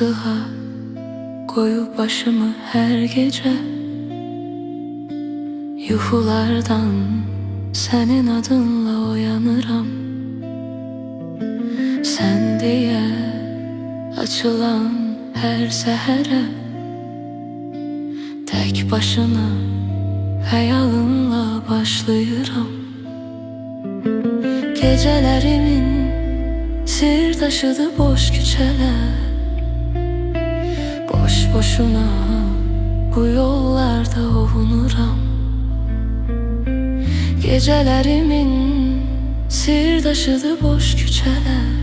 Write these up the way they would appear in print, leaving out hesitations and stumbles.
yastığa koyup başımı her gece, yuhulardan senin adınla uyanıram. Sen diye açılan her sehere, tek başına hayalınla başlayıram. Gecelerimin sirdaşıdır boş küçeler, boş boşuna bu yollarda ovunuram. Gecelerimin sirdaşıdır boş küçeler,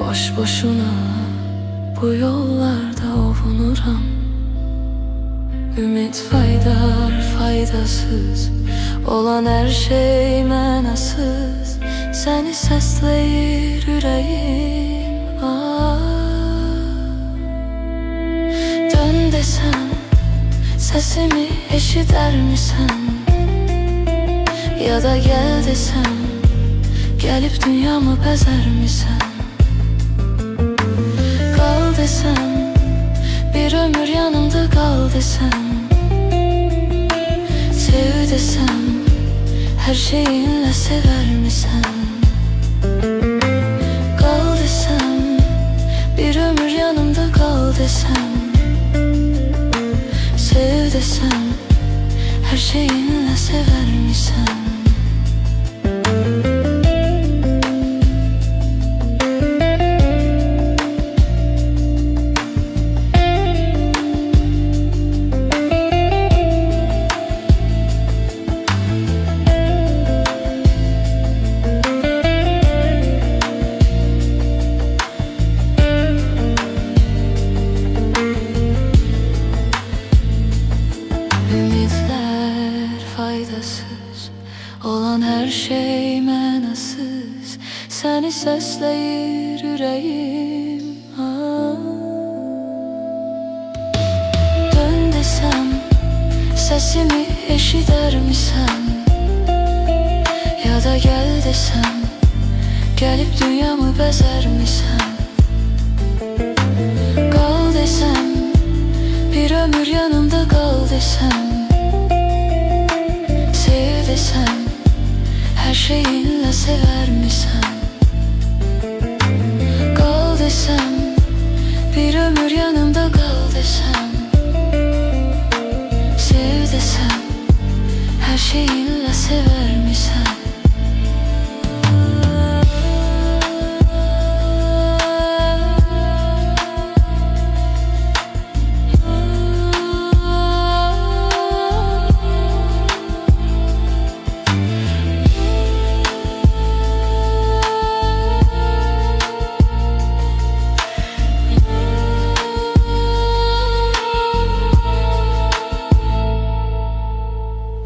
boş boşuna bu yollarda ovunuram. Ümit faydar faydasız olan her şey mənasız, seni səsləyir ürəyim. Dön desem sesimi eşidər misən? Ya da gel desem gelip dünyamı bezer misən? Kal desem bir ömür yanımda kal desem, sev desem her şeyinle sever misən? Kal desem bir ömür yanımda kal desem, sev desem her şeyinle sever misən? Faydasız olan her şey mənasız, seni səsləyir ürəyim. Dön desem sesimi eşidər misən? Ya da gel desem gelip dünyamı bezer misən? Kal desem bir ömür yanımda kal desem, sev desem her şeyinle sever misən? Kal desem bir ömür yanımda kal desem, sev desem her şeyinle sever misən?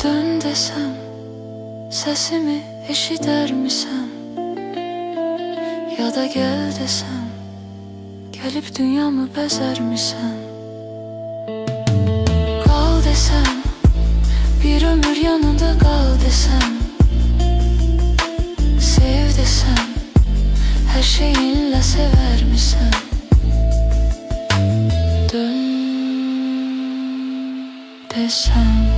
Dön desem sesimi eşidər misən? Ya da gel desem gelip dünyamı bezer misən? Kal desem bir ömür yanında kal desem, sev desem her şeyinle sever misən? Dön desem